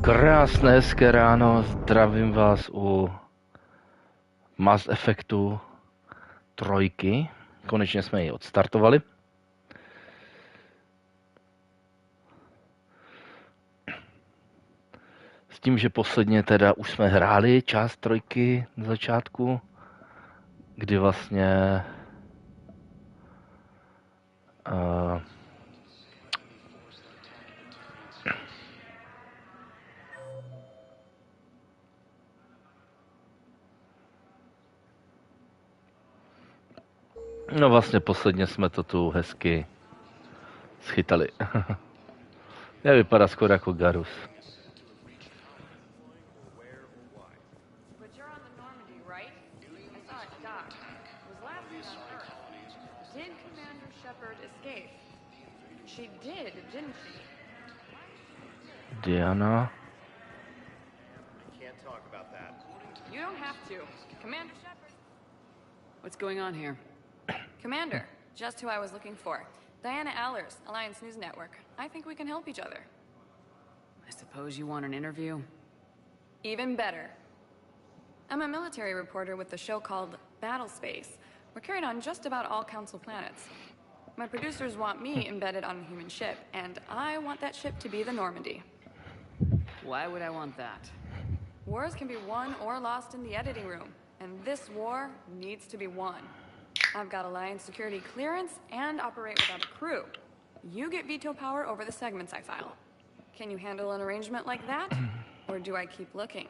Krásné, hezké ráno, zdravím vás u Mass Effectu 3. Konečně jsme ji odstartovali. S tím, že posledně teda už jsme hráli část 3 na začátku, kdy vlastně no vlastně posledně jsme to tu hezky schytali. Já vypadá skoro jako Garus. She did, didn't she? Diana. Can't talk about that. You don't have to. Commander Shepard. What's going on here? Commander, just who I was looking for. Diana Allers, Alliance News Network. I think we can help each other. I suppose you want an interview? Even better. I'm a military reporter with the show called Battle Space. We're carried on just about all Council planets. My producers want me embedded on a human ship, and I want that ship to be the Normandy. Why would I want that? Wars can be won or lost in the editing room, and this war needs to be won. I've got Alliance security clearance and operate without a crew. You get veto power over the segments I file. Can you handle an arrangement like that, or do I keep looking?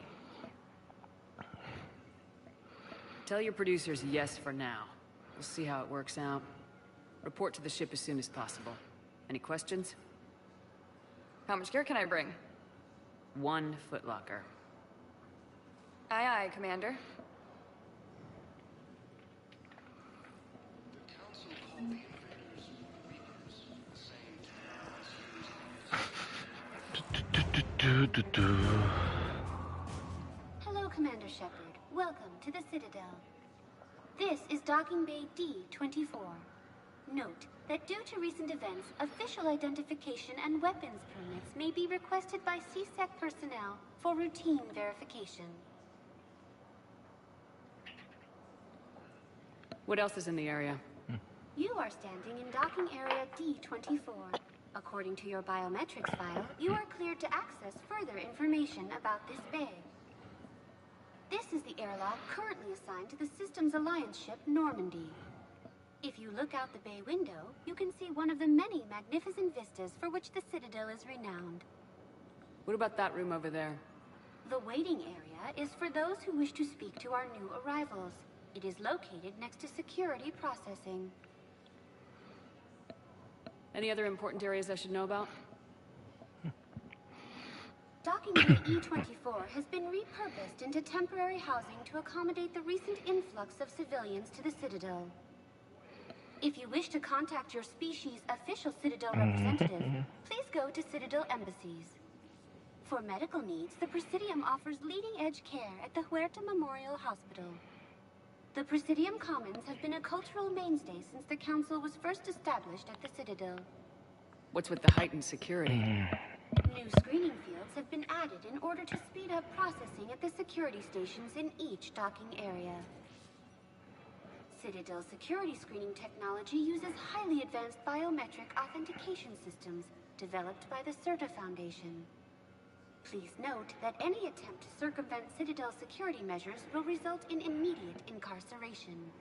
Tell your producers yes for now. We'll see how it works out. Report to the ship as soon as possible. Any questions? How much gear can I bring? 1 footlocker. Aye, aye, Commander. Hello, Commander Shepard. Welcome to the Citadel. This is Docking Bay D-24. Note that due to recent events, official identification and weapons permits may be requested by CSEC personnel for routine verification. What else is in the area? You are standing in docking area D-24. According to your biometrics file, you are cleared to access further information about this bay. This is the airlock currently assigned to the Systems Alliance ship Normandy. If you look out the bay window, you can see one of the many magnificent vistas for which the Citadel is renowned. What about that room over there? The waiting area is for those who wish to speak to our new arrivals. It is located next to security processing. Any other important areas I should know about? Docking Bay E-24 has been repurposed into temporary housing to accommodate the recent influx of civilians to the Citadel. If you wish to contact your species' official Citadel representative, please go to Citadel embassies. For medical needs, the Presidium offers leading-edge care at the Huerta Memorial Hospital. The Presidium Commons have been a cultural mainstay since the Council was first established at the Citadel. What's with the heightened security? New screening fields have been added in order to speed up processing at the security stations in each docking area. Citadel security screening technology uses highly advanced biometric authentication systems developed by the Cesta Foundation. Please note that any attempt to circumvent Citadel security measures will result in immediate incarceration.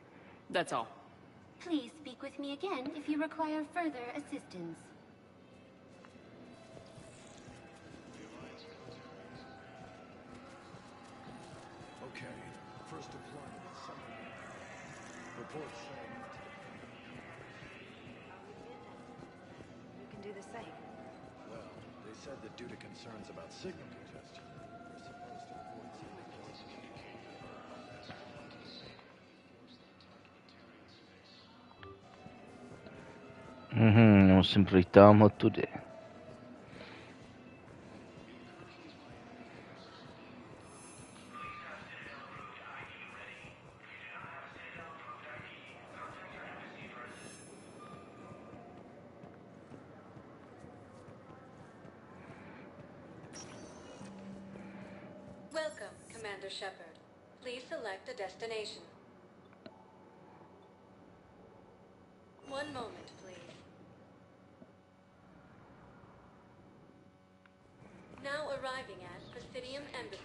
That's all. Please speak with me again if you require further assistance. Okay, first deployment is Sunday. Report saying You can do the same. well, they said that due to concerns about signal congestion, they're supposed to avoid sending places. Musím projít tam odtudy. Welcome, Commander Shepard. Please select a destination. One moment, please. Now arriving at Presidium Embassy.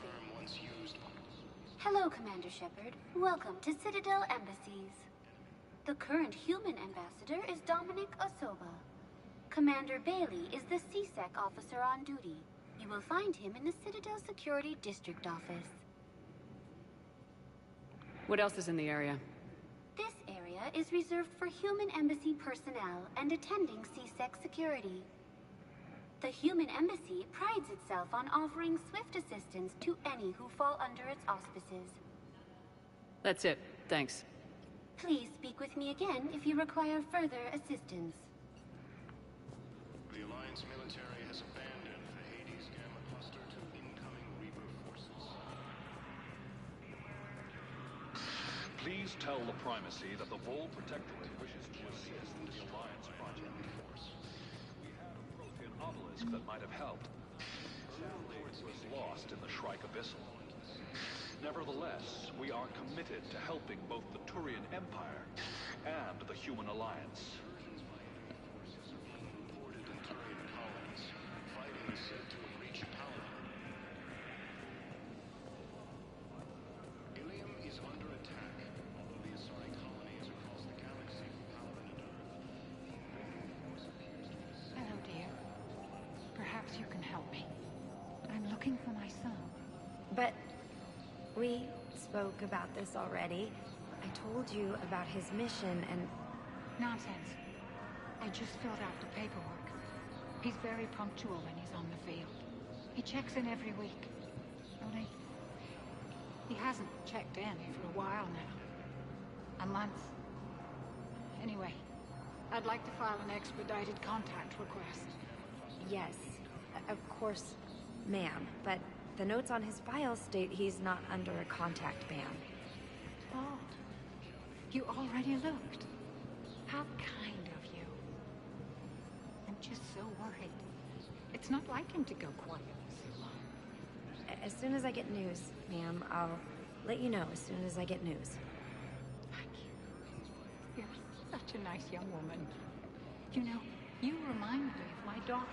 Hello, Commander Shepard. Welcome to Citadel Embassies. The current human ambassador is Dominic Osoba. Commander Bailey is the CSEC officer on duty. You will find him in the Citadel Security District Office. What else is in the area? This area is reserved for human embassy personnel and attending CSEC security. The human embassy prides itself on offering swift assistance to any who fall under its auspices. That's it. Thanks. Please speak with me again if you require further assistance. The Alliance military has abandoned the Hades Gamma cluster to incoming Reaper forces. Please tell the Primacy that the Vol Protectorate wishes to assist in the Alliance project. We had a Prothean obelisk that might have helped. Sadly, it was lost in the Shrike Abyssal. Nevertheless, we are committed to helping both the Turian Empire and the Human Alliance. Fighting is said to have reached Paladin. Ilium is under attack, although the Asari colonies across the galaxy from Paladin and Earth. Hello, dear. Perhaps you can help me. I'm looking for my son. But we spoke about this already. I told you about his mission and... Nonsense. I just filled out the paperwork. He's very punctual when he's on the field. He checks in every week. Only, he hasn't checked in for a while now. A month. Anyway, I'd like to file an expedited contact request. Yes, of course, ma'am. But the notes on his file state he's not under a contact ban. Oh, you already looked. How kind of you. I'm just so worried. It's not like him to go quiet for so long. As soon as I get news, ma'am, I'll let you know as soon as I get news. Thank you. You're such a nice young woman. You know, you remind me of my daughter.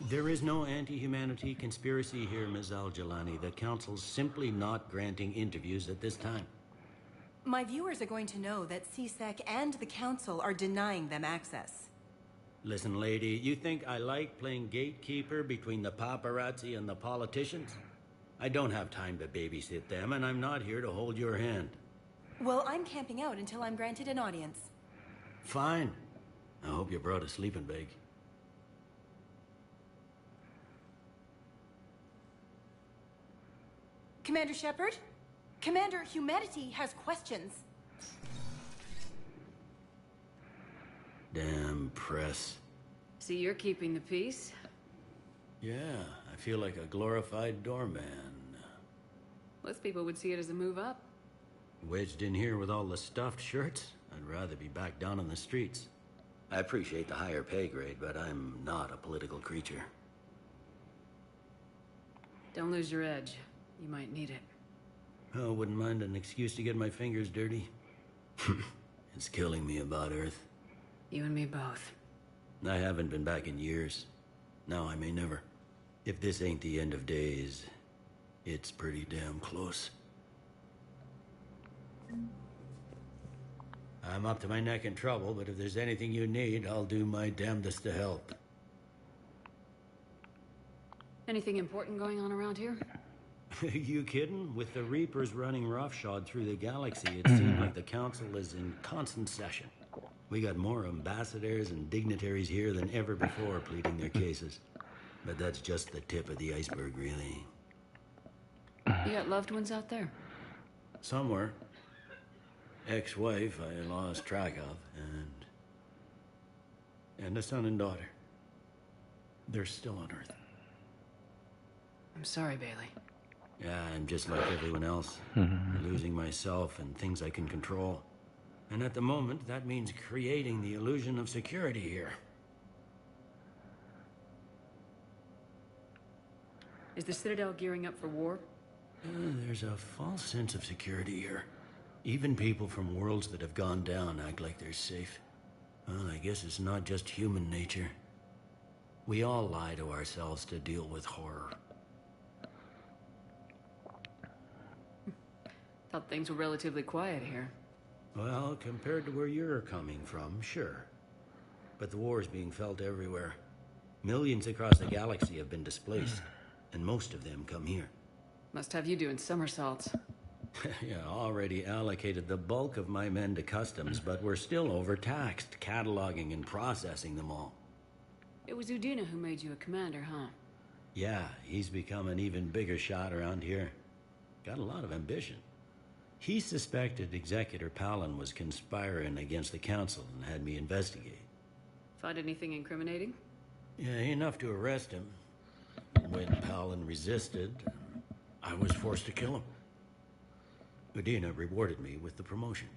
There is no anti-humanity conspiracy here, Ms. Al-Jalani. The Council's simply not granting interviews at this time. My viewers are going to know that CSEC and the Council are denying them access. Listen, lady, you think I like playing gatekeeper between the paparazzi and the politicians? I don't have time to babysit them, and I'm not here to hold your hand. Well, I'm camping out until I'm granted an audience. Fine. I hope you brought a sleeping bag. Commander Shepard? Commander, humanity has questions. Damn press. See, you're keeping the peace? Yeah, I feel like a glorified doorman. Most people would see it as a move up. Wedged in here with all the stuffed shirts? I'd rather be back down on the streets. I appreciate the higher pay grade, but I'm not a political creature. Don't lose your edge. You might need it. Oh, wouldn't mind an excuse to get my fingers dirty. It's killing me about Earth. You and me both. I haven't been back in years. Now I may never. If this ain't the end of days, it's pretty damn close. I'm up to my neck in trouble, but if there's anything you need, I'll do my damnedest to help. Anything important going on around here? You kidding? With the Reapers running roughshod through the galaxy, it seems like the Council is in constant session. We got more ambassadors and dignitaries here than ever before pleading their cases. But that's just the tip of the iceberg, really. You got loved ones out there? Somewhere. Ex-wife I lost track of, and and a son and daughter. They're still on Earth. I'm sorry, Bailey. Yeah, I'm just like everyone else. Losing myself and things I can control. And at the moment, that means creating the illusion of security here. Is the Citadel gearing up for war? There's a false sense of security here. Even people from worlds that have gone down act like they're safe. Well, I guess it's not just human nature. We all lie to ourselves to deal with horror. Thought things were relatively quiet here. Well, compared to where you're coming from, sure. But the war is being felt everywhere. Millions across the galaxy have been displaced, and most of them come here. Must have you doing somersaults. Yeah, already allocated the bulk of my men to customs, but we're still overtaxed, cataloging and processing them all. It was Udina who made you a commander, huh? Yeah, he's become an even bigger shot around here. Got a lot of ambition. He suspected Executor Palin was conspiring against the Council and had me investigate. Find anything incriminating? Yeah, enough to arrest him. When Palin resisted, I was forced to kill him. Udina rewarded me with the promotion.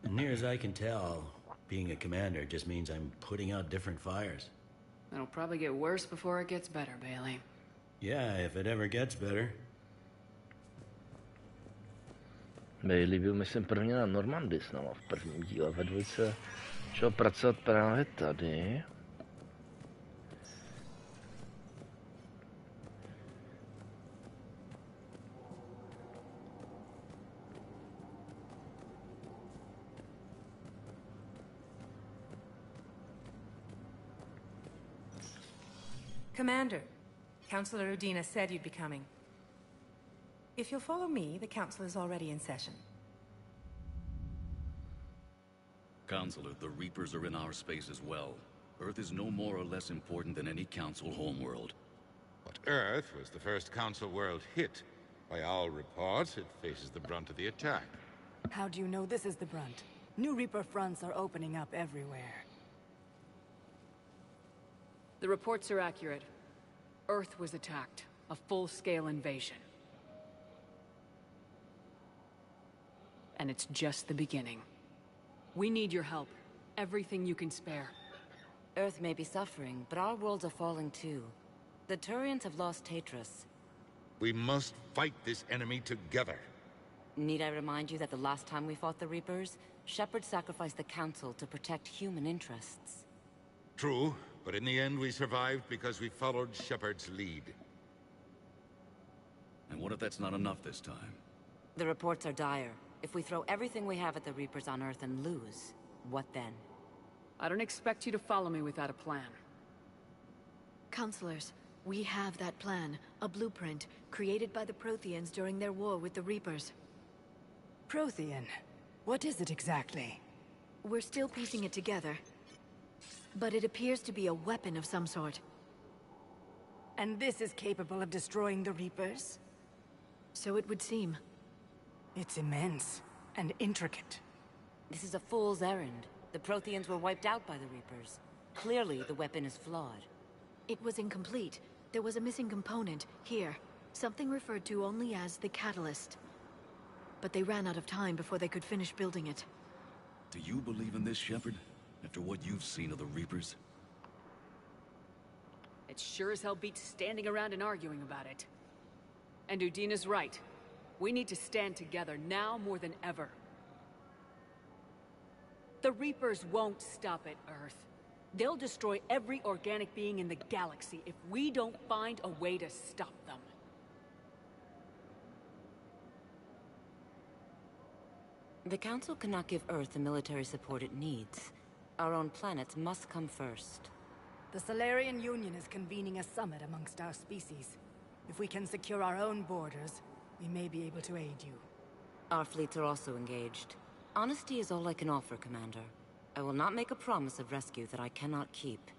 And near as I can tell, being a commander just means I'm putting out different fires. It'll probably get worse before it gets better, Bailey. Yeah, if it ever gets better. Bailey byl, myslím, prvně na Normandii s náma v prvním díle, ve dvojce šel pracovat právě tady. Commander, Councillor Udina said you'd be coming. If you'll follow me, the council is already in session. Counselor, the Reapers are in our space as well. Earth is no more or less important than any council homeworld. But Earth was the first council world hit. By all reports, it faces the brunt of the attack. How do you know this is the brunt? New Reaper fronts are opening up everywhere. The reports are accurate. Earth was attacked. A full-scale invasion. And it's just the beginning. We need your help. Everything you can spare. Earth may be suffering, but our worlds are falling too. The Turians have lost Tatris. We must fight this enemy together. Need I remind you that the last time we fought the Reapers, Shepard sacrificed the Council to protect human interests? True, but in the end we survived because we followed Shepard's lead. And what if that's not enough this time? The reports are dire. If we throw everything we have at the Reapers on Earth and lose, what then? I don't expect you to follow me without a plan. Counselors, we have that plan. A blueprint, created by the Protheans during their war with the Reapers. Prothean? What is it exactly? We're still piecing it together. But it appears to be a weapon of some sort. And this is capable of destroying the Reapers? So it would seem. It's immense and intricate. This is a fool's errand. The Protheans were wiped out by the Reapers. Clearly, the weapon is flawed. It was incomplete. There was a missing component, here. Something referred to only as the catalyst. But they ran out of time before they could finish building it. Do you believe in this, Shepard? After what you've seen of the Reapers? It sure as hell beats standing around and arguing about it. And Udina's right. We need to stand together now more than ever. The Reapers won't stop at Earth. They'll destroy every organic being in the galaxy if we don't find a way to stop them. The Council cannot give Earth the military support it needs. Our own planets must come first. The Solarian Union is convening a summit amongst our species. If we can secure our own borders, we may be able to aid you. Our fleets are also engaged. Honesty is all I can offer, Commander. I will not make a promise of rescue that I cannot keep.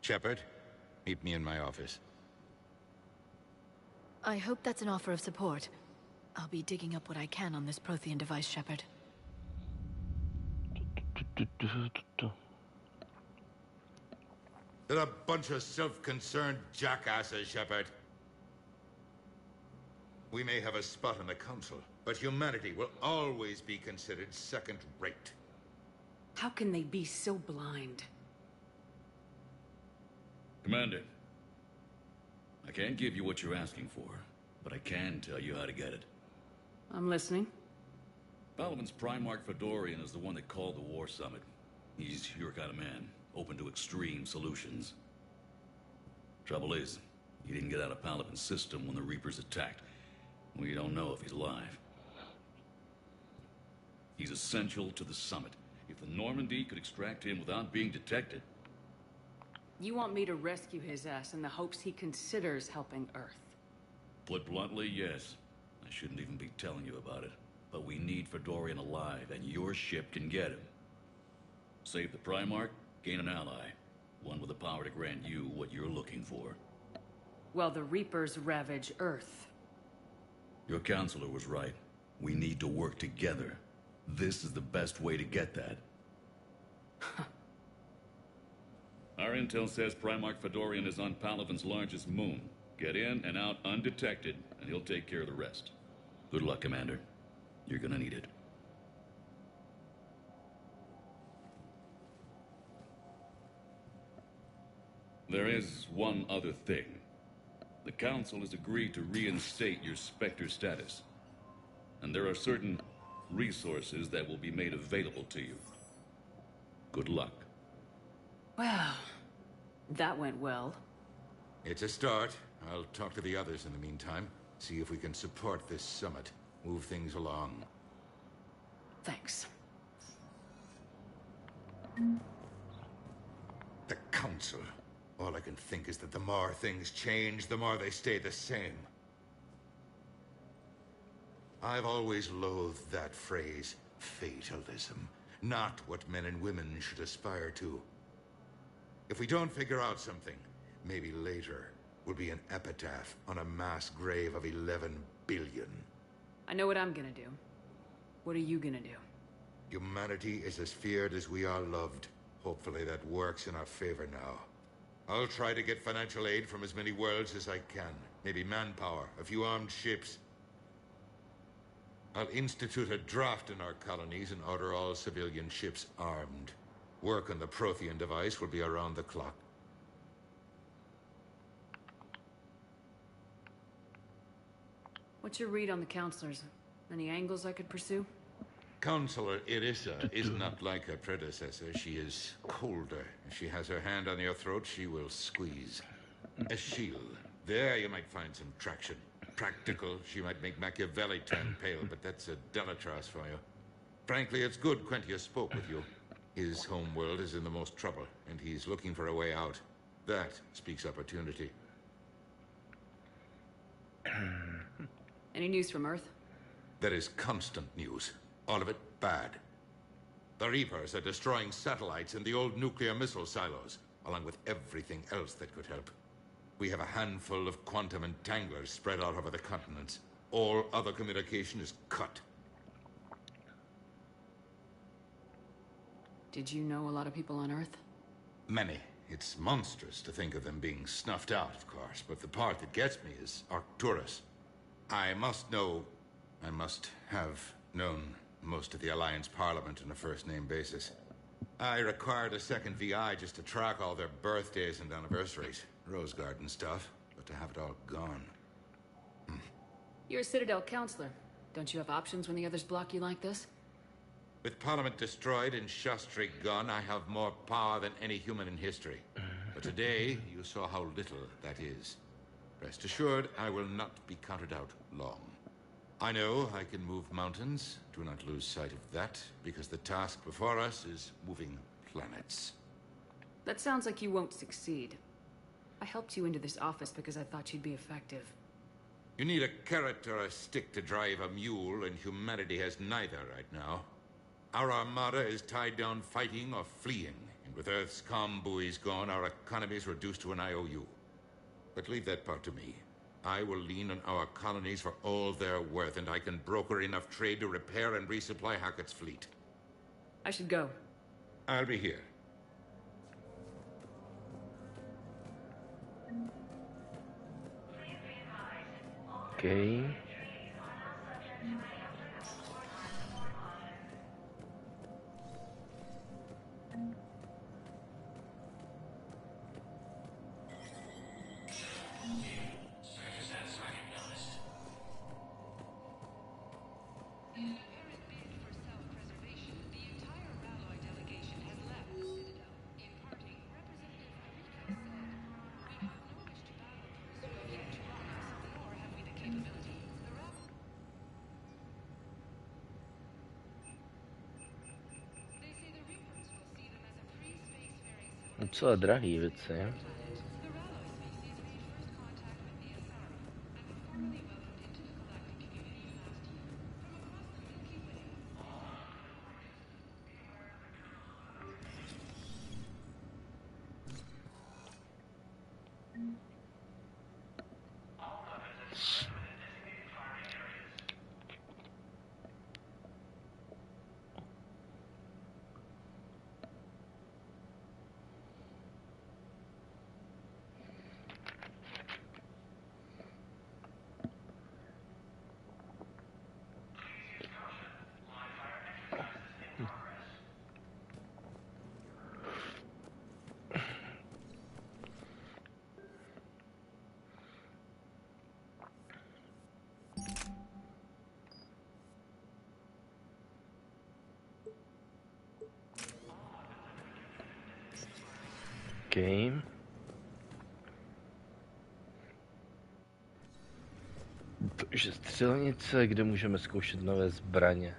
Shepard, meet me in my office. I hope that's an offer of support. I'll be digging up what I can on this Prothean device, Shepard. They're a bunch of self-concerned jackasses, Shepard. We may have a spot in the Council, but humanity will always be considered second-rate. How can they be so blind? Commander, I can't give you what you're asking for, but I can tell you how to get it. I'm listening. Palaven's Primarch Fedorian is the one that called the War Summit. He's your kind of man, open to extreme solutions. Trouble is, he didn't get out of Palaven's system when the Reapers attacked. We don't know if he's alive. He's essential to the summit. If the Normandy could extract him without being detected... You want me to rescue his ass in the hopes he considers helping Earth? Put bluntly, yes. I shouldn't even be telling you about it. But we need Fedorian alive, and your ship can get him. Save the Primarch, gain an ally. One with the power to grant you what you're looking for. Well, the Reapers ravage Earth. Your counselor was right. We need to work together. This is the best way to get that. Our intel says Primarch Fedorian is on Palaven's largest moon. Get in and out undetected, and he'll take care of the rest. Good luck, Commander. You're gonna need it. There is one other thing. The Council has agreed to reinstate your Spectre status. And there are certain resources that will be made available to you. Good luck. Well, that went well. It's a start. I'll talk to the others in the meantime. See if we can support this summit. Move things along. Thanks. The Council. All I can think is that the more things change, the more they stay the same. I've always loathed that phrase, fatalism. Not what men and women should aspire to. If we don't figure out something, maybe later will be an epitaph on a mass grave of 11 billion. I know what I'm gonna do. What are you gonna do? Humanity is as feared as we are loved. Hopefully that works in our favor now. I'll try to get financial aid from as many worlds as I can. Maybe manpower, a few armed ships. I'll institute a draft in our colonies and order all civilian ships armed. Work on the Prothean device will be around the clock. What's your read on the counselors? Any angles I could pursue? Counselor Irissa is not like her predecessor. She is colder. If she has her hand on your throat, she will squeeze. A shield. There you might find some traction. Practical. She might make Machiavelli turn pale, but that's a Delatras for you. Frankly, it's good Quentius spoke with you. His home world is in the most trouble, and he's looking for a way out. That speaks opportunity. Any news from Earth? There is constant news. All of it bad. The Reapers are destroying satellites and the old nuclear missile silos, along with everything else that could help. We have a handful of quantum entanglers spread out over the continents. All other communication is cut. Did you know a lot of people on Earth? Many. It's monstrous to think of them being snuffed out, of course, but the part that gets me is Arcturus. I must have known most of the Alliance Parliament on a first-name basis. I required a second VI just to track all their birthdays and anniversaries. Rose Garden stuff, but to have it all gone. You're a Citadel counselor. Don't you have options when the others block you like this? With Parliament destroyed and Shastri gone, I have more power than any human in history. But today, you saw how little that is. Rest assured, I will not be counted out long. I know I can move mountains. Do not lose sight of that, because the task before us is moving planets. That sounds like you won't succeed. I helped you into this office because I thought you'd be effective. You need a carrot or a stick to drive a mule, and humanity has neither right now. Our armada is tied down fighting or fleeing, and with Earth's comm buoys gone, our economy is reduced to an IOU. But leave that part to me. I will lean on our colonies for all they're worth, and I can broker enough trade to repair and resupply Hackett's fleet. I should go. I'll be here. Okay. Docela drahý věci. Okay. Takže střelnice, kde můžeme zkoušet nové zbraně.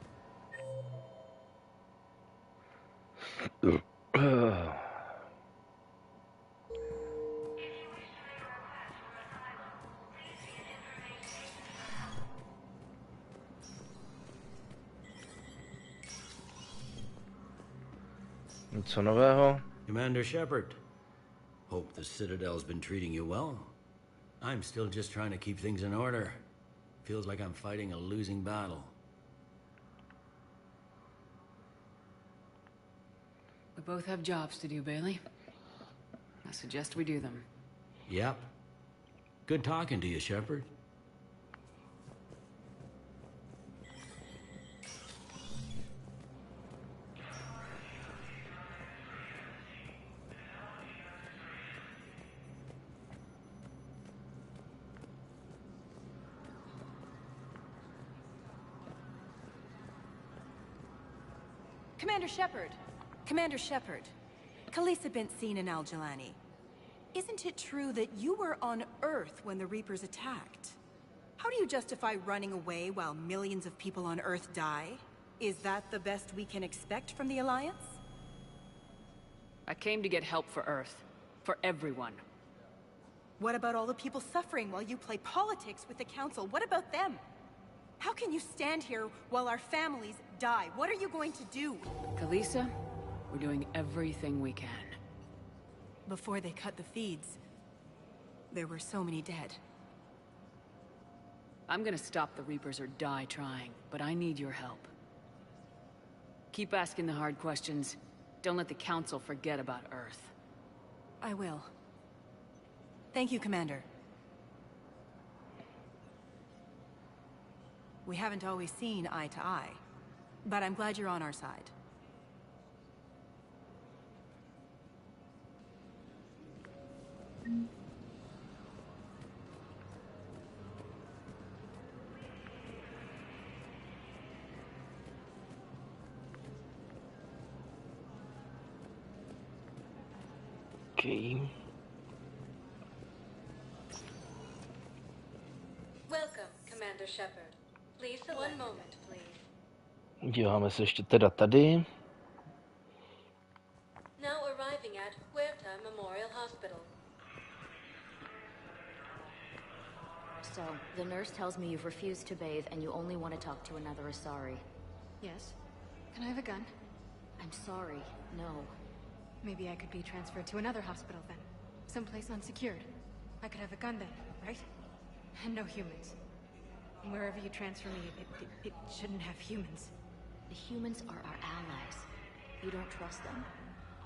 Co nového? Commander Shepard. Hope the Citadel's been treating you well. I'm still just trying to keep things in order. Feels like I'm fighting a losing battle. We both have jobs to do, Bailey. I suggest we do them. Yep. Good talking to you, Shepard. Commander Shepard. Commander Shepard. Khaleesa bint seen in Al-Jalani. Isn't it true that you were on Earth when the Reapers attacked? How do you justify running away while millions of people on Earth die? Is that the best we can expect from the Alliance? I came to get help for Earth. For everyone. What about all the people suffering while you play politics with the Council? What about them? How can you stand here while our families die? What are you going to do? Khaleesa, we're doing everything we can. Before they cut the feeds, there were so many dead. I'm gonna stop the Reapers or die trying, but I need your help. Keep asking the hard questions. Don't let the Council forget about Earth. I will. Thank you, Commander. We haven't always seen eye to eye, but I'm glad you're on our side. Okay. Welcome, Commander Shepard. Please, one moment, please. Díváme se ještě teda tady. Now arriving at Huerta Memorial Hospital. So, the nurse tells me you've refused to bathe and you only want to talk to another Asari. Yes. Can I have a gun? I'm sorry, no. Maybe I could be transferred to another hospital then. Someplace unsecured. I could have a gun then, right? And no humans. And wherever you transfer me, it shouldn't have humans. The humans are our allies. You don't trust them?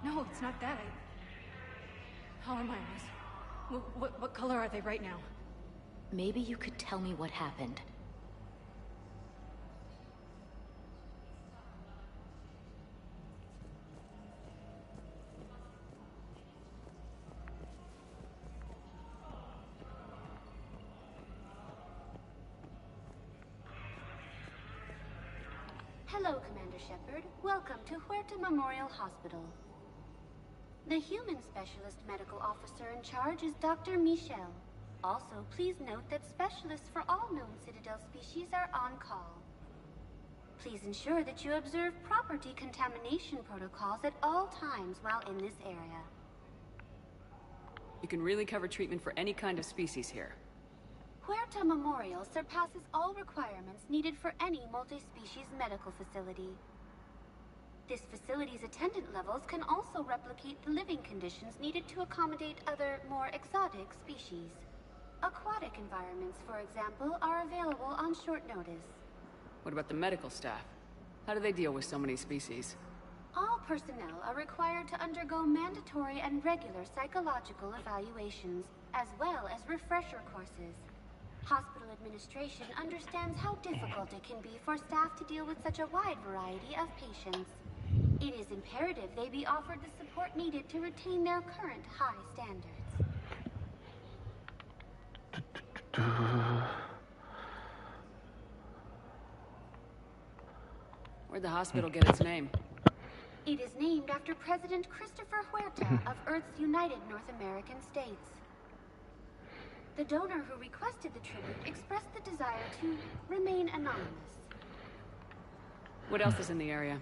No, it's not that. How are my eyes? What color are they right now? Maybe you could tell me what happened. Hello, Commander Shepard. Welcome to Huerta Memorial Hospital. The human specialist medical officer in charge is Dr. Michel. Also, please note that specialists for all known Citadel species are on call. Please ensure that you observe proper decontamination protocols at all times while in this area. You can really cover treatment for any kind of species here. Huerta Memorial surpasses all requirements needed for any multi-species medical facility. This facility's attendant levels can also replicate the living conditions needed to accommodate other, more exotic species. Aquatic environments, for example, are available on short notice. What about the medical staff? How do they deal with so many species? All personnel are required to undergo mandatory and regular psychological evaluations, as well as refresher courses. Hospital administration understands how difficult it can be for staff to deal with such a wide variety of patients. It is imperative they be offered the support needed to retain their current high standards. Where'd the hospital get its name? It is named after President Christopher Huerta of Earth's United North American States. The donor who requested the tribute expressed the desire to remain anonymous. What else is in the area?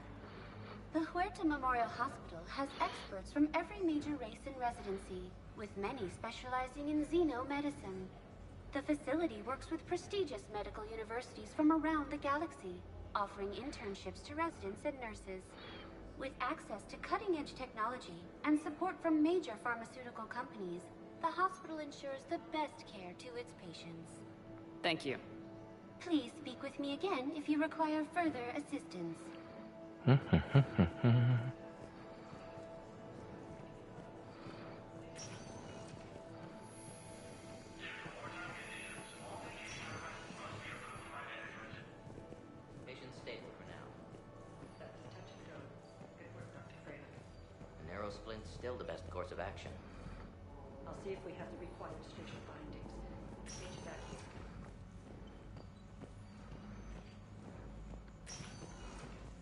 The Huerta Memorial Hospital has experts from every major race in residency, with many specializing in xenomedicine. The facility works with prestigious medical universities from around the galaxy, offering internships to residents and nurses. With access to cutting-edge technology and support from major pharmaceutical companies, the hospital ensures the best care to its patients. Thank you. Please speak with me again if you require further assistance. Patient's stable for now. A narrow splint's still the best course of action. I'll see if we have the required special findings. Meet you back here.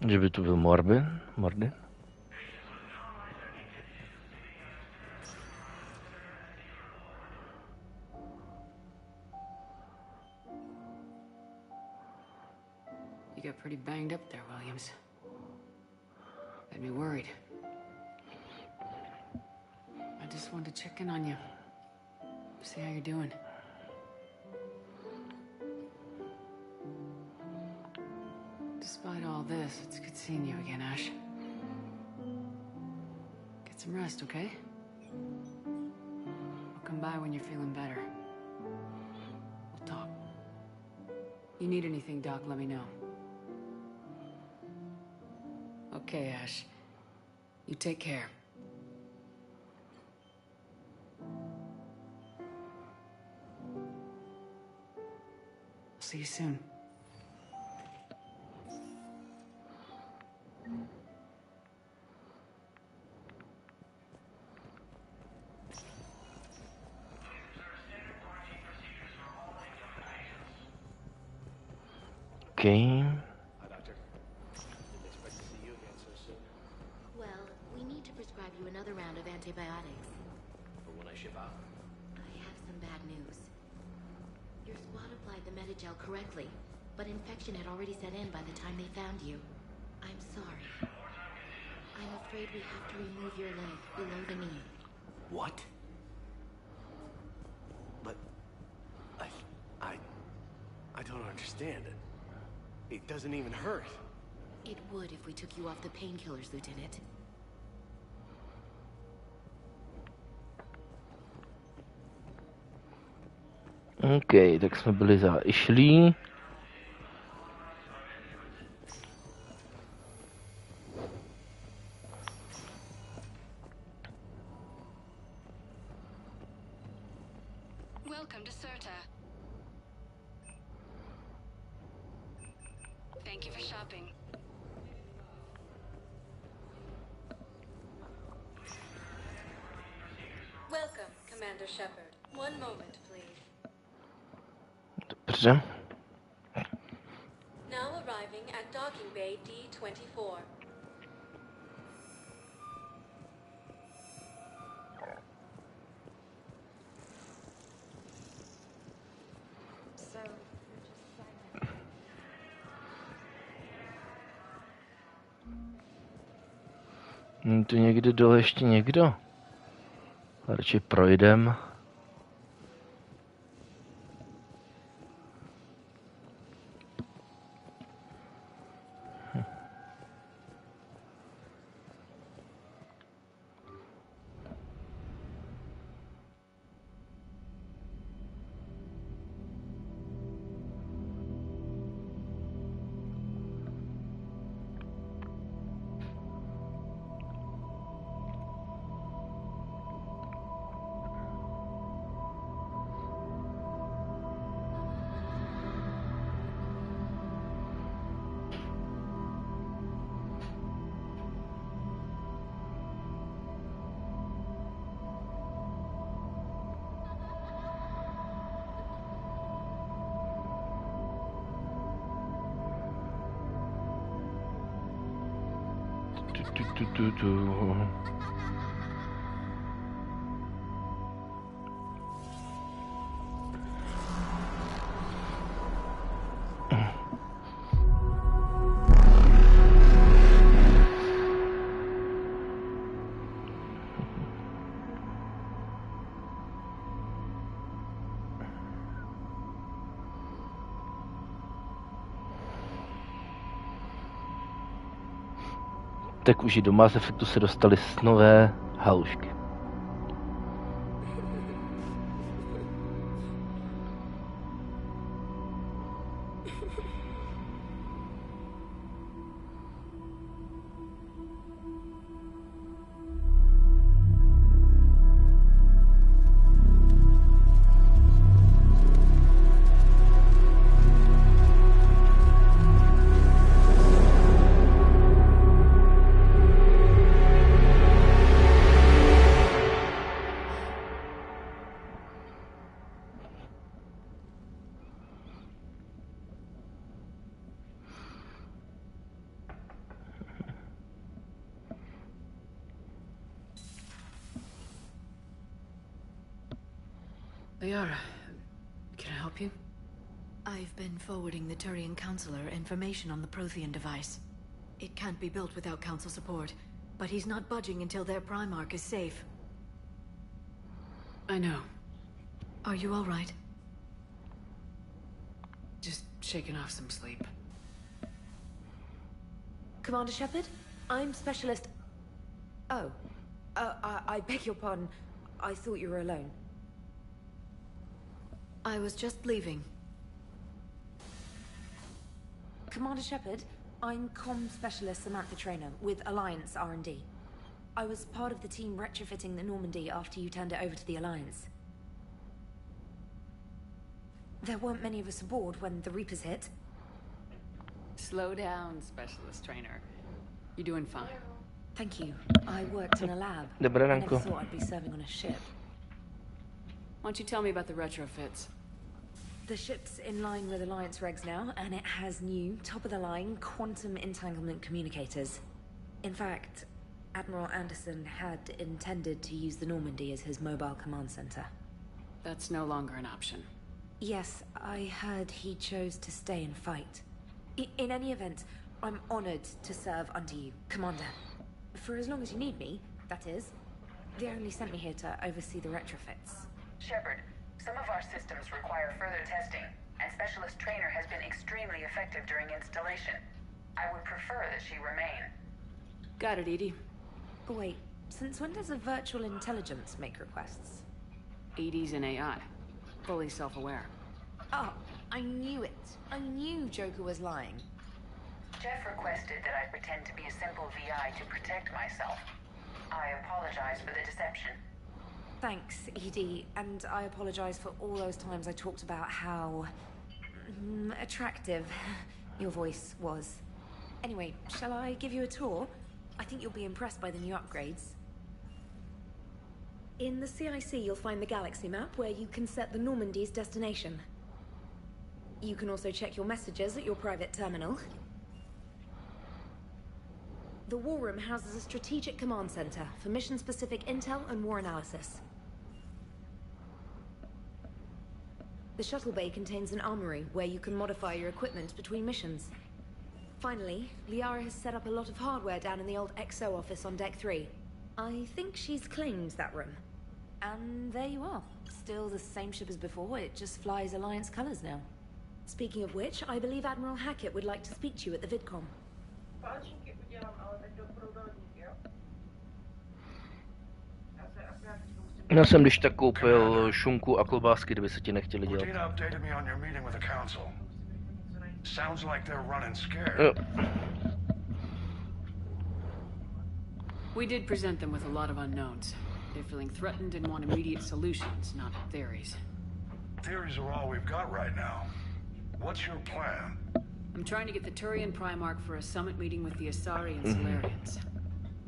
Že by tu byl Morbin? Mordin? You got pretty banged up there, Williams. Had me worried. I just wanted to check in on you. See how you're doing. Despite all this, it's good seeing you again, Ash. Get some rest, okay? I'll come by when you're feeling better. We'll talk. You need anything, Doc, let me know. Okay, Ash. You take care. I'll see you soon. Okay. Hi, Doctor. Didn't expect to see you again so soon. Well, we need to prescribe you another round of antibiotics. For when I ship out. I have some bad news. Your squad applied the Medigel correctly, but infection had already set in by the time they found you. I'm sorry. I'm afraid we have to remove your leg below the knee. What? But I don't understand it. It doesn't even hurt. It would if we took you off the painkillers, Lieutenant. OK, tak jsme byli za Ashley. Welcome to Cesta. Thank you for shopping. Welcome, Commander Shepard. One moment, please. Dobře. Now arriving at docking bay D-24. So, Není tu někde dole ještě někdo? Radši projdem. Tu. Tak už i do Mass Effectu se dostaly nové halušky. Liara, can I help you? I've been forwarding the Turian Counselor information on the Prothean device. It can't be built without Council support, but he's not budging until their Primarch is safe. I know. Are you all right? Just shaking off some sleep. Commander Shepard, I'm Specialist... Oh. I beg your pardon. I thought you were alone. I was just leaving. Commander Shepard, I'm Comm Specialist Samantha Traynor with Alliance R&D. I was part of the team retrofitting the Normandy after you turned it over to the Alliance. There weren't many of us aboard when the Reapers hit. Slow down, Specialist Trainer. You're doing fine. Thank you. I worked in a lab. Dobré I never ranko. thought I'd be serving on a ship. Why don't you tell me about the retrofits? The ship's in line with Alliance regs now, and it has new, top-of-the-line, quantum entanglement communicators. In fact, Admiral Anderson had intended to use the Normandy as his mobile command center. That's no longer an option. Yes, I heard he chose to stay and fight. In any event, I'm honored to serve under you, Commander. For as long as you need me, that is. They only sent me here to oversee the retrofits. Shepard, some of our systems require further testing, and Specialist Trainer has been extremely effective during installation. I would prefer that she remain. Got it, Edie. Wait, since when does a virtual intelligence make requests? Edie's an AI. Fully self-aware. Oh, I knew it. I knew Joker was lying. Jeff requested that I pretend to be a simple VI to protect myself. I apologize for the deception. Thanks, Edie, and I apologize for all those times I talked about how... attractive Your voice was. Anyway, shall I give you a tour? I think you'll be impressed by the new upgrades. In the CIC, you'll find the galaxy map where you can set the Normandy's destination. You can also check your messages at your private terminal. The War Room houses a strategic command center for mission-specific intel and war analysis. The shuttle bay contains an armory where you can modify your equipment between missions. Finally, Liara has set up a lot of hardware down in the old XO office on Deck 3. I think she's claimed that room. And there you are. Still the same ship as before, it just flies Alliance colors now. Speaking of which, I believe Admiral Hackett would like to speak to you at the VidCom. Já jsem když tak koupil šunku a klobásky, kdyby se ti nechtěli dělat. We did present them with a lot of unknowns. They're feeling threatened and want immediate solutions, not theories. Theories are all we've got right now. What's your plan? I'm trying to get the Turian Primarch for a summit meeting with the Asari and Solarians.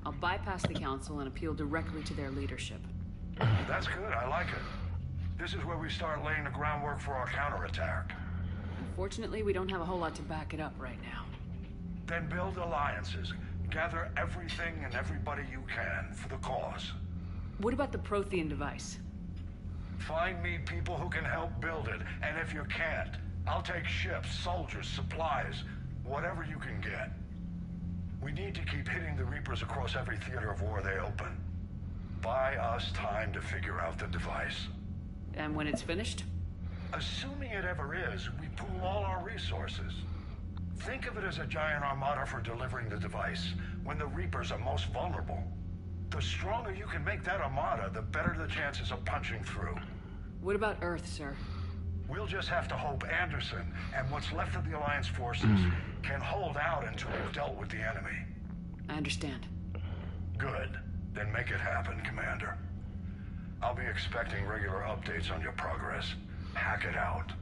I'll bypass the Council and appeal directly to their leadership. That's good, I like it. This is where we start laying the groundwork for our counterattack. Unfortunately, we don't have a whole lot to back it up right now. Then build alliances. Gather everything and everybody you can for the cause. What about the Prothean device? Find me people who can help build it, and if you can't, I'll take ships, soldiers, supplies, whatever you can get. We need to keep hitting the Reapers across every theater of war they open. Buy us time to figure out the device. And when it's finished? Assuming it ever is, we pool all our resources. Think of it as a giant armada for delivering the device, when the Reapers are most vulnerable. The stronger you can make that armada, the better the chances of punching through. What about Earth, sir? We'll just have to hope Anderson and what's left of the Alliance forces can hold out until we've dealt with the enemy. I understand. Good. Then make it happen, Commander. I'll be expecting regular updates on your progress. Hack it out.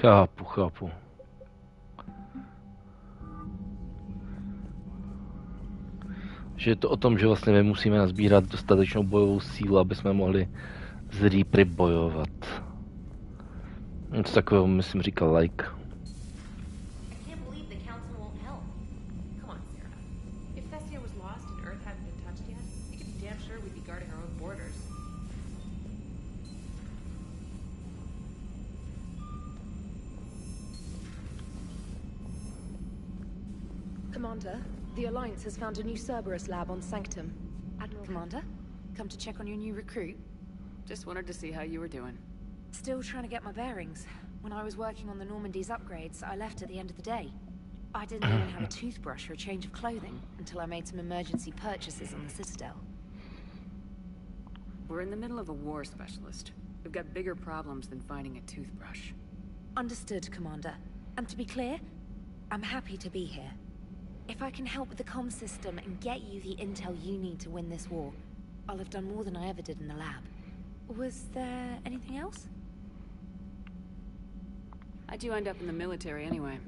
Chápu. Že je to o tom, že vlastně my musíme nazbírat dostatečnou bojovou sílu, aby jsme mohli z Reapery bojovat. Něco takového myslím říkal Like. Commander, the Alliance has found a new Cerberus lab on Sanctum. Admiral Commander, come to check on your new recruit. Just wanted to see how you were doing. Still trying to get my bearings. When I was working on the Normandy's upgrades, I left at the end of the day. I didn't even have a toothbrush or a change of clothing until I made some emergency purchases on the Citadel. We're in the middle of a war, Specialist. We've got bigger problems than finding a toothbrush. Understood, Commander. And to be clear, I'm happy to be here. If I can help with the comm system and get you the intel you need to win this war, I'll have done more than I ever did in the lab. Was there anything else? How'd you end up in the military anyway?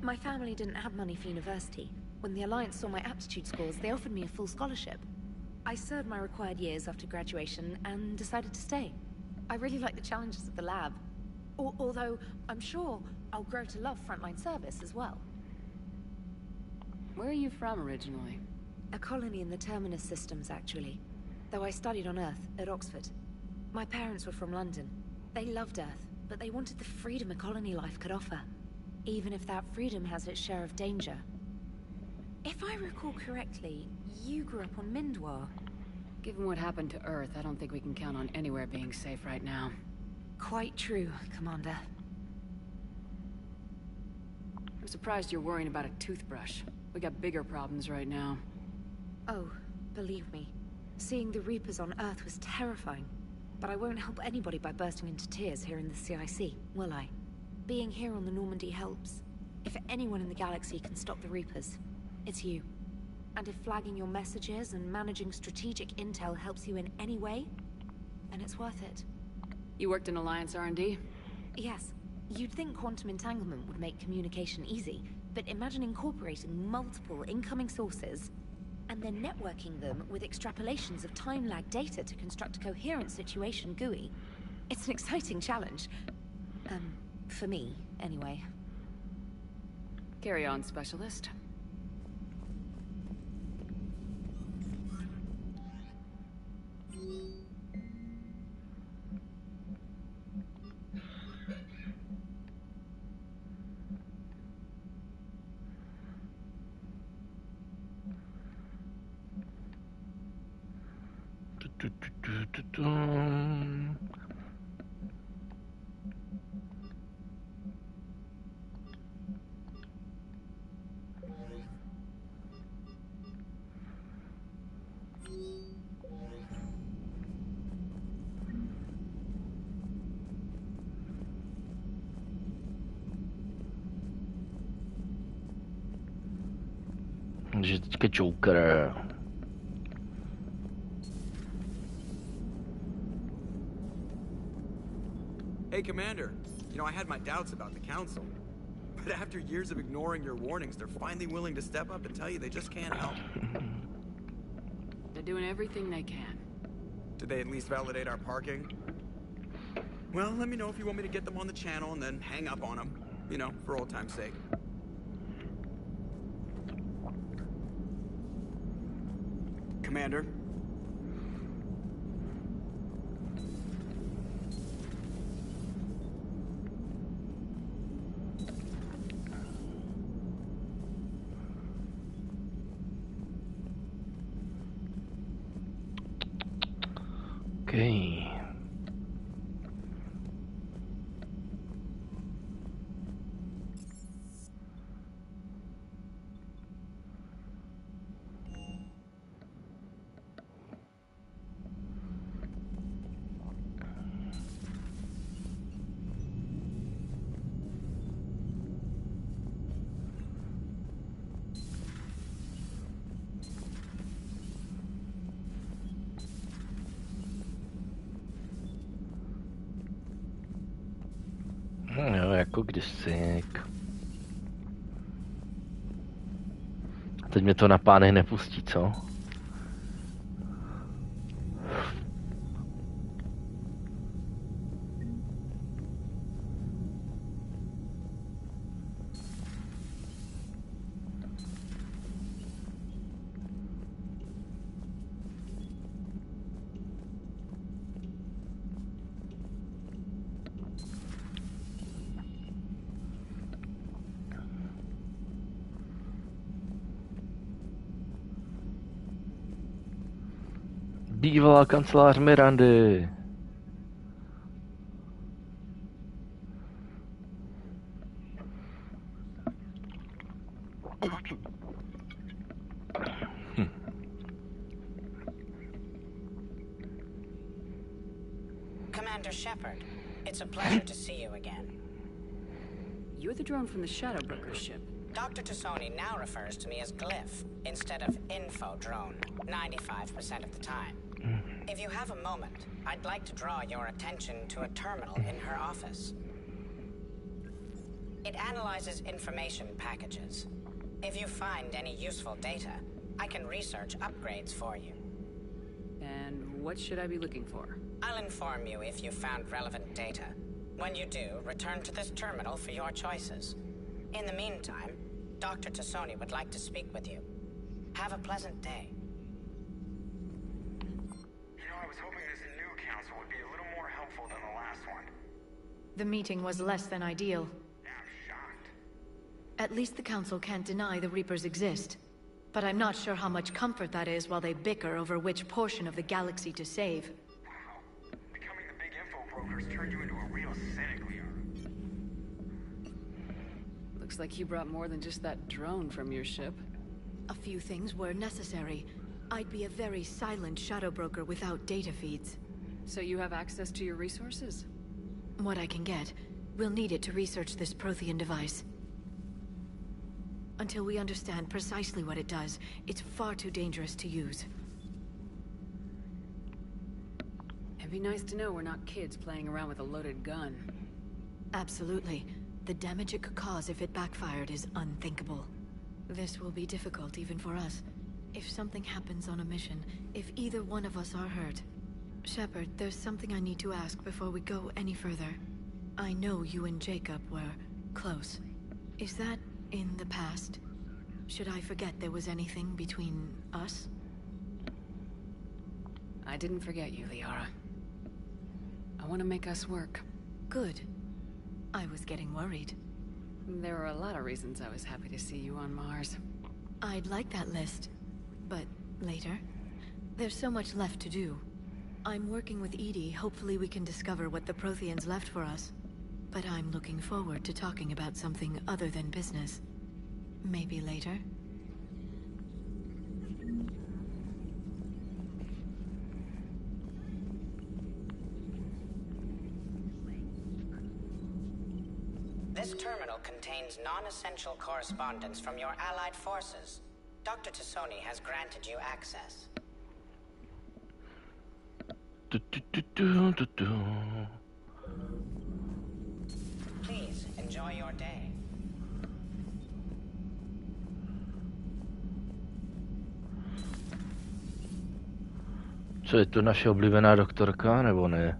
My family didn't have money for university. When the Alliance saw my aptitude scores, they offered me a full scholarship. I served my required years after graduation and decided to stay. I really like the challenges of the lab. Although, I'm sure I'll grow to love frontline service as well. Where are you from originally? A colony in the Terminus systems, actually. Though I studied on Earth, at Oxford. My parents were from London. They loved Earth, but they wanted the freedom a colony life could offer. even if that freedom has its share of danger. If I recall correctly, you grew up on Mindwar. Given what happened to Earth, I don't think we can count on anywhere being safe right now. Quite true, Commander. I'm surprised you're worrying about a toothbrush. We got bigger problems right now. Oh, believe me, seeing the Reapers on Earth was terrifying. But I won't help anybody by bursting into tears here in the CIC, will I? Being here on the Normandy helps. If anyone in the galaxy can stop the Reapers, it's you. And if flagging your messages and managing strategic intel helps you in any way, then it's worth it. You worked in Alliance R&D? Yes. You'd think quantum entanglement would make communication easy, but imagine incorporating multiple incoming sources and then networking them with extrapolations of time-lag data to construct a coherent situation GUI. It's an exciting challenge. For me, anyway. Carry on, Specialist. Takže teďka Joker. Hey, Commander. You know, I had my doubts about the Council. But after years of ignoring your warnings, they're finally willing to step up and tell you they just can't help. They're doing everything they can. Did they at least validate our parking? Well, let me know if you want me to get them on the channel and then hang up on them. You know, for old time's sake. Commander? Okay. Jo, jako kdysi. Teď mě to na pány nepustí, co? Bývalá kancelář Mirandy. Commander Shepard, it's a pleasure to see you again. You're the drone from the Shadow Broker's ship. Dr. Tassoni now refers to me as Glyph instead of Info Drone, 95% of the time. If you have a moment, I'd like to draw your attention to a terminal in her office. It analyzes information packages. If you find any useful data, I can research upgrades for you. And what should I be looking for? I'll inform you if you found relevant data. When you do, return to this terminal for your choices. In the meantime, Dr. Tassoni would like to speak with you. Have a pleasant day. You know, I was hoping this new council would be a little more helpful than the last one. The meeting was less than ideal. I'm shocked. At least the Council can't deny the Reapers exist. But I'm not sure how much comfort that is while they bicker over which portion of the galaxy to save. Becoming the big info broker's turned you into a real cynic, Leora. Looks like you brought more than just that drone from your ship. A few things were necessary. I'd be a very silent shadow broker without data feeds. So you have access to your resources? What I can get. We'll need it to research this Prothean device. Until we understand precisely what it does, it's far too dangerous to use. It'd be nice to know we're not kids playing around with a loaded gun. Absolutely. The damage it could cause if it backfired is unthinkable. This will be difficult even for us. If something happens on a mission, if either one of us are hurt. Shepard, there's something I need to ask before we go any further. I know you and Jacob were close. Is that in the past? Should I forget there was anything between us? I didn't forget you, Leora. I want to make us work. Good. I was getting worried. There were a lot of reasons I was happy to see you on Mars. I'd like that list. But later? There's so much left to do. I'm working with Edie. Hopefully we can discover what the Protheans left for us. But I'm looking forward to talking about something other than business. Maybe later? This terminal contains non-essential correspondence from your allied forces. Dr. Tassoni has granted you access. Please, enjoy your day. Co je to naše oblíbená doktorka, nebo ne?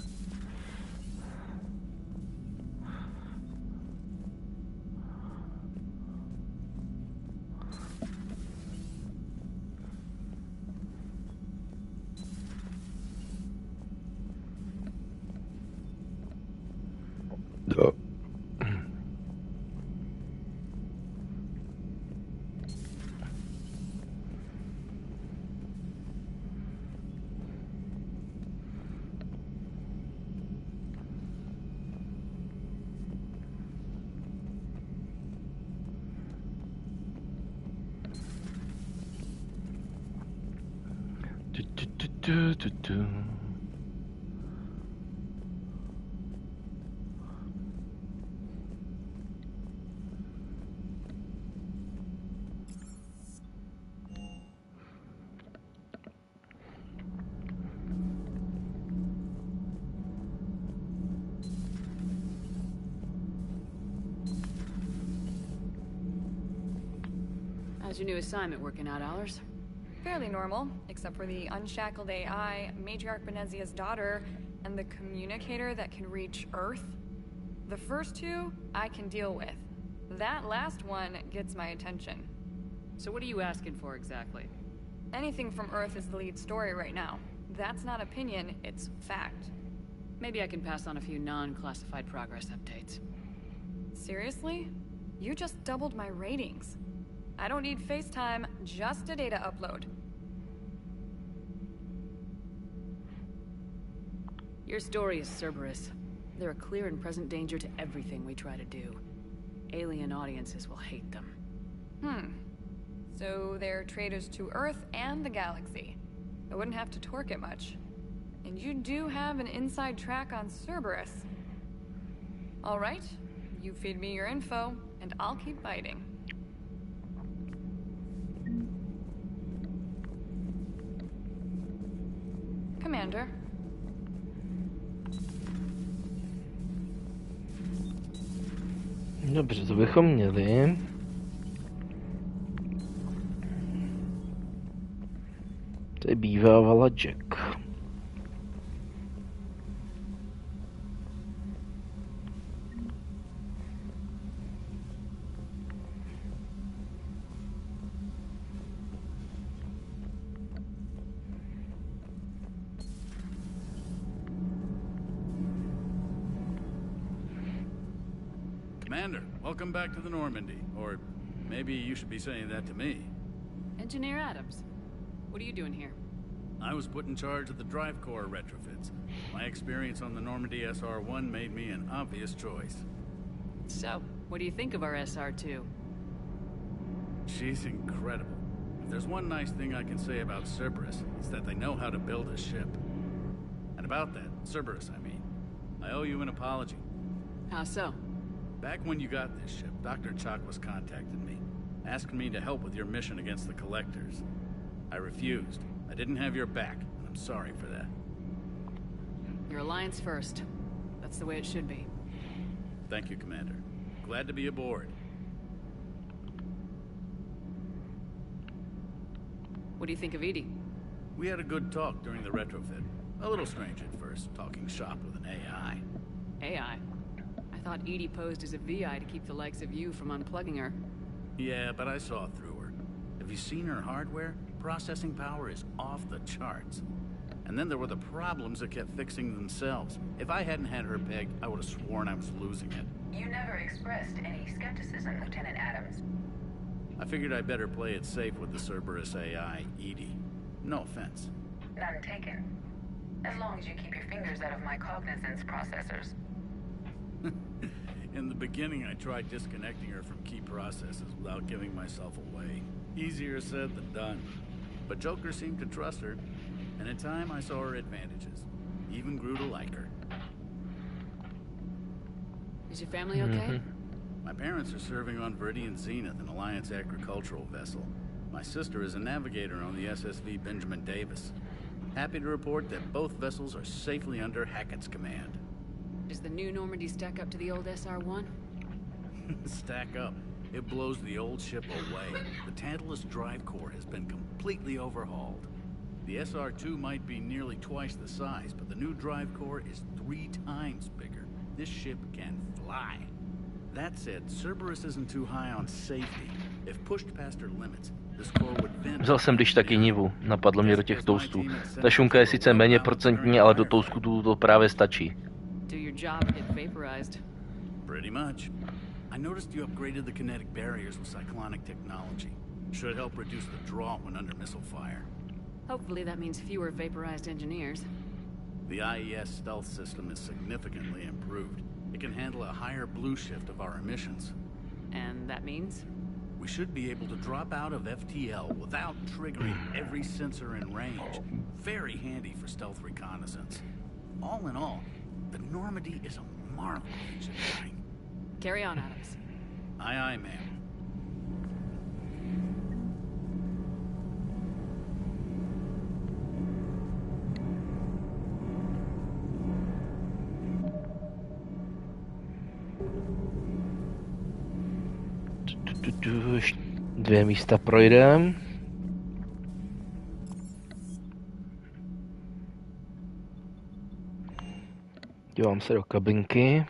How's your new assignment working out, Allers? Fairly normal, except for the unshackled AI, Matriarch Benezia's daughter, and the communicator that can reach Earth. The first two, I can deal with. That last one gets my attention. So what are you asking for exactly? Anything from Earth is the lead story right now. That's not opinion, it's fact. Maybe I can pass on a few non-classified progress updates. Seriously? You just doubled my ratings. I don't need FaceTime, just a data upload. Your story is Cerberus. They're a clear and present danger to everything we try to do. Alien audiences will hate them. So they're traitors to Earth and the galaxy. I wouldn't have to torque it much. And you do have an inside track on Cerberus. All right, you feed me your info, and I'll keep biting. Commander. Dobře, to bychom měli. Tady bývávala Jack. Commander, welcome back to the Normandy, or maybe you should be saying that to me. Engineer Adams, what are you doing here? I was put in charge of the drive core retrofits. My experience on the Normandy SR-1 made me an obvious choice. So, what do you think of our SR-2? She's incredible. If there's one nice thing I can say about Cerberus, it's that they know how to build a ship. And about that, Cerberus, I mean, I owe you an apology. How so? Back when you got this ship, Dr. Chakwas contacted me, asking me to help with your mission against the Collectors. I refused. I didn't have your back, and I'm sorry for that. Your alliance first. That's the way it should be. Thank you, Commander. Glad to be aboard. What do you think of Edie? We had a good talk during the retrofit. A little strange at first, talking shop with an AI. AI? I thought Edie posed as a VI to keep the likes of you from unplugging her. Yeah, but I saw through her. Have you seen her hardware? Processing power is off the charts. And then there were the problems that kept fixing themselves. If I hadn't had her pegged, I would have sworn I was losing it. You never expressed any skepticism, Lieutenant Adams. I figured I'd better play it safe with the Cerberus AI, Edie. No offense. None taken. As long as you keep your fingers out of my cognizance processors. In the beginning, I tried disconnecting her from key processes without giving myself away. Easier said than done. But Joker seemed to trust her, and in time I saw her advantages. Even grew to like her. Is your family okay? My parents are serving on Viridian Zenith, an Alliance agricultural vessel. My sister is a navigator on the SSV Benjamin Davis. Happy to report that both vessels are safely under Hackett's command. Does the new Normandy stack up to the old SR-1? Stack up. It blows the old ship away. The Tantalus drive core has been completely overhauled. The SR-2 might be nearly twice the size, but the new drive core is 3 times bigger. This ship can fly. That said, Cerberus isn't too high on safety. If pushed past her limits, this core would vent. Vzal jsem když taky nivu, napadlo mě do těch toastů. Ta šunka je sice méně procentní, ale do toastů to právě stačí. Do your job and get vaporized. Pretty much. I noticed you upgraded the kinetic barriers with cyclonic technology. Should help reduce the draw when under missile fire. Hopefully that means fewer vaporized engineers. The IES stealth system is significantly improved. It can handle a higher blue shift of our emissions. And that means? We should be able to drop out of FTL without triggering every sensor in range. Very handy for stealth reconnaissance. All in all, the Normandy is a marvel of engineering. Carry on, Adams. Aye, aye, ma'am. Dvě místa projdem. Dívám se do kabinky.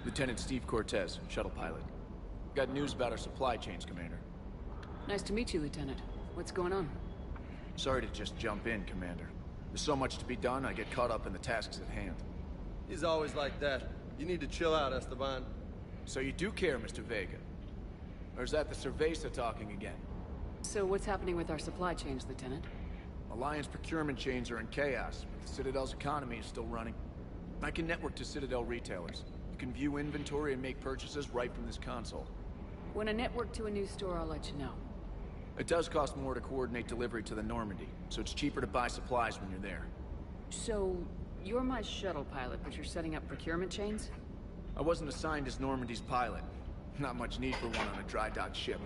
Lieutenant Steve Cortez, shuttle pilot. Got news about our supply chains, Commander. Nice to meet you, Lieutenant. What's going on? Sorry to just jump in, Commander. There's so much to be done, I get caught up in the tasks at hand. He's always like that. You need to chill out, Esteban. So you do care, Mr. Vega? Or is that the Cerveza talking again? So what's happening with our supply chains, Lieutenant? Alliance procurement chains are in chaos, but the Citadel's economy is still running. I can network to Citadel retailers. You can view inventory and make purchases right from this console. When I network to a new store, I'll let you know. It does cost more to coordinate delivery to the Normandy, so it's cheaper to buy supplies when you're there. So, you're my shuttle pilot, but you're setting up procurement chains? I wasn't assigned as Normandy's pilot. Not much need for one on a dry dock ship.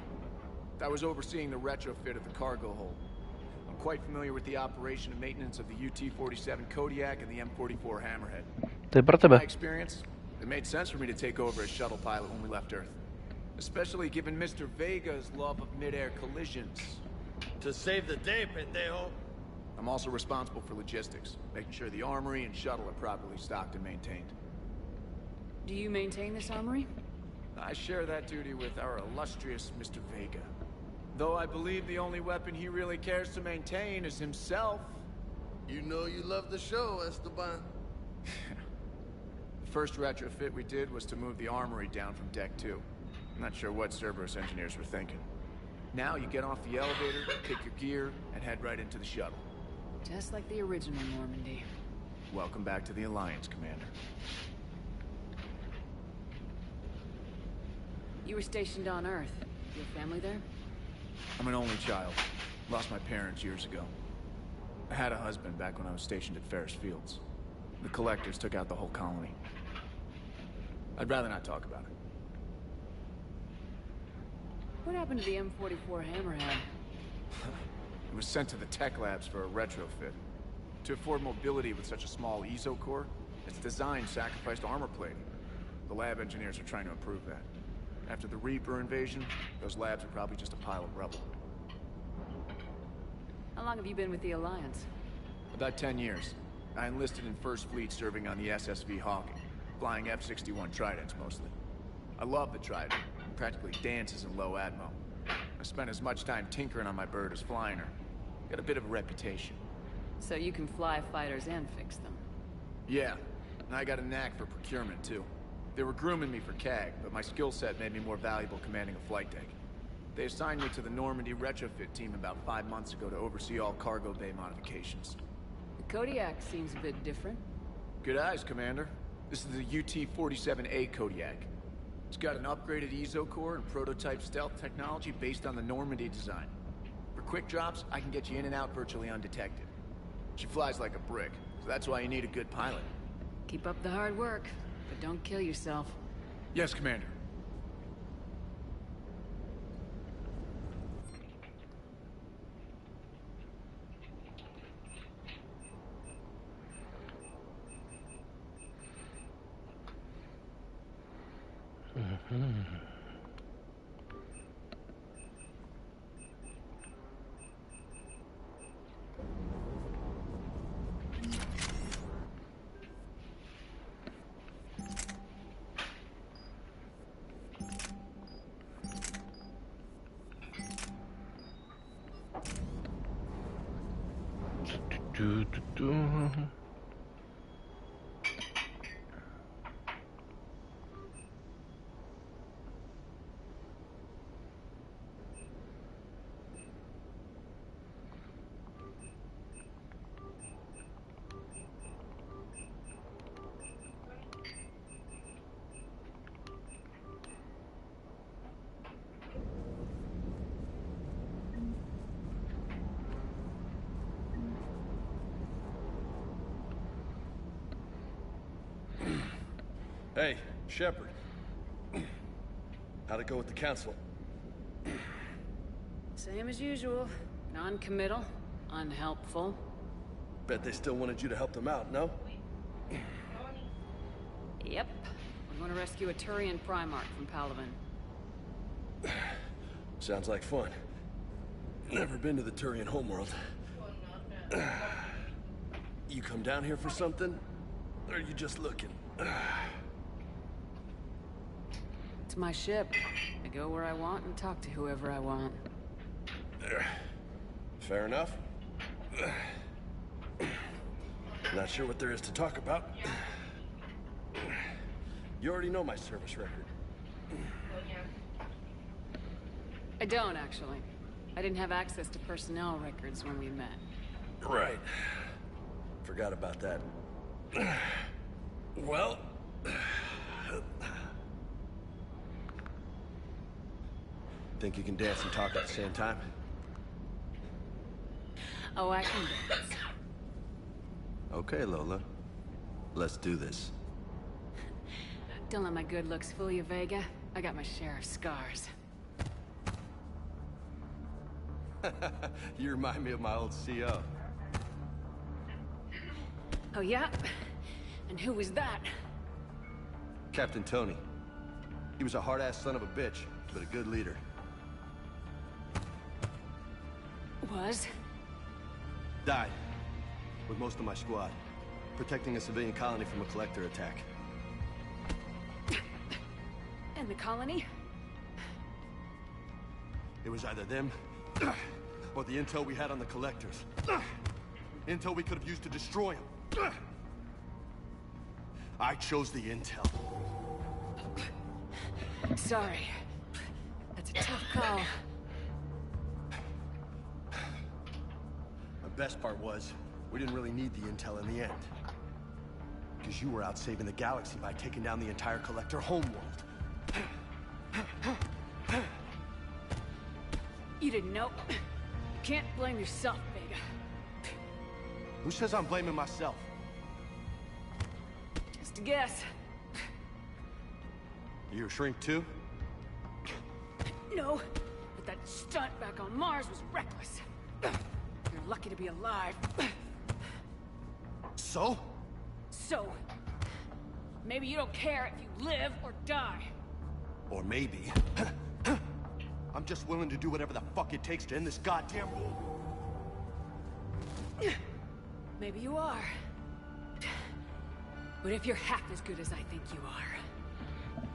I was overseeing the retrofit of the cargo hold. I'm quite familiar with the operation and maintenance of the UT-47 Kodiak and the M44 Hammerhead. In my experience, it made sense for me to take over as shuttle pilot when we left Earth. Especially given Mr. Vega's love of mid-air collisions. To save the day, pendejo. I'm also responsible for logistics, making sure the armory and shuttle are properly stocked and maintained. Do you maintain this armory? I share that duty with our illustrious Mr. Vega. Though I believe the only weapon he really cares to maintain is himself. You know you love the show, Esteban. The first retrofit we did was to move the armory down from Deck 2. I'm not sure what Cerberus engineers were thinking. Now you get off the elevator, pick your gear, and head right into the shuttle. Just like the original Normandy. Welcome back to the Alliance, Commander. You were stationed on Earth. Your family there? I'm an only child. Lost my parents years ago. I had a husband back when I was stationed at Ferris Fields. The Collectors took out the whole colony. I'd rather not talk about it. What happened to the M44 Hammerhead? It was sent to the tech labs for a retrofit. To afford mobility with such a small ESO core, its design sacrificed armor plating. The lab engineers are trying to improve that. After the Reaper invasion, those labs are probably just a pile of rubble. How long have you been with the Alliance? About 10 years. I enlisted in First Fleet serving on the SSV Hawking, flying F-61 Tridents mostly. I love the Trident. It practically dances in low atmo. I spent as much time tinkering on my bird as flying her. Got a bit of a reputation. So you can fly fighters and fix them? Yeah, and I got a knack for procurement too. They were grooming me for CAG, but my skill set made me more valuable commanding a flight deck. They assigned me to the Normandy retrofit team about 5 months ago to oversee all cargo bay modifications. The Kodiak seems a bit different. Good eyes, Commander. This is the UT-47A Kodiak. It's got an upgraded ESO core and prototype stealth technology based on the Normandy design. For quick drops, I can get you in and out virtually undetected. She flies like a brick, so that's why you need a good pilot. Keep up the hard work, but don't kill yourself. Yes, Commander. Hey, Shepard. How'd it go with the council? Same as usual. Non-committal, unhelpful. Bet they still wanted you to help them out, no? Yep. We want to rescue a Turian Primarch from Palaven. Sounds like fun. Never been to the Turian homeworld. You come down here for something? Or are you just looking? It's my ship. I go where I want and talk to whoever I want. Fair enough. Not sure what there is to talk about. You already know my service record. I don't, actually. I didn't have access to personnel records when we met. Right. Forgot about that. Well... Think you can dance and talk at the same time? Oh, I can dance. Okay, Lola. Let's do this. Don't let my good looks fool you, Vega. I got my share of scars. You remind me of my old CO. Oh, yeah? And who was that? Captain Tony. He was a hard-ass son of a bitch, but a good leader. Was? Died. With most of my squad. Protecting a civilian colony from a collector attack. And the colony? It was either them, or the intel we had on the collectors. Intel we could have used to destroy them. I chose the intel. Sorry. That's a tough call. The best part was, we didn't really need the intel in the end. Because you were out saving the galaxy by taking down the entire collector homeworld. You didn't know. You can't blame yourself, Vega. Who says I'm blaming myself? Just a guess. You a shrink too? No, but that stunt back on Mars was reckless. You're lucky to be alive. So? So, maybe you don't care if you live or die. Or maybe... I'm just willing to do whatever the fuck it takes to end this goddamn war. Maybe you are. But if you're half as good as I think you are,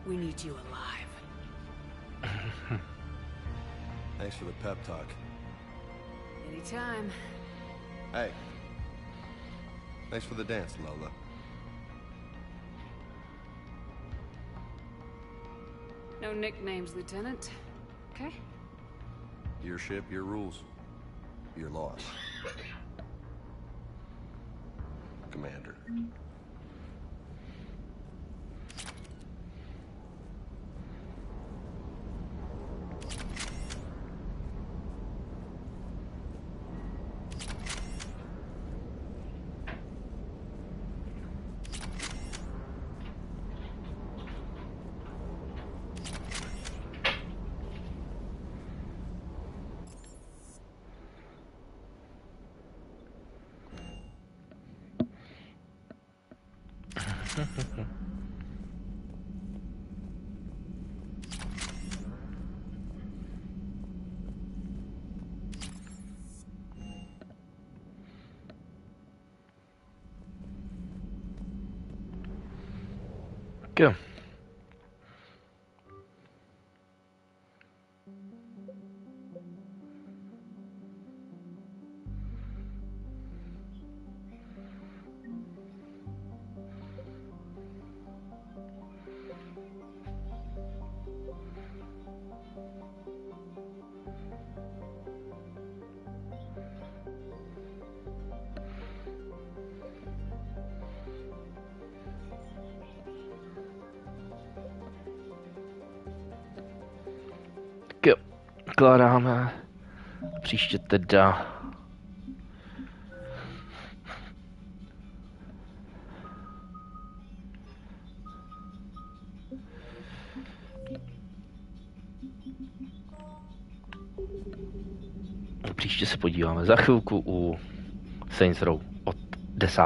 we need you alive. Thanks for the pep talk. Anytime. Hey. Thanks for the dance, Lola. No nicknames, Lieutenant. Okay? Your ship, your rules. Your laws. Commander. Go. Vkládáme. Příště teda. Příště se podíváme za chvilku u Saints Row od 10.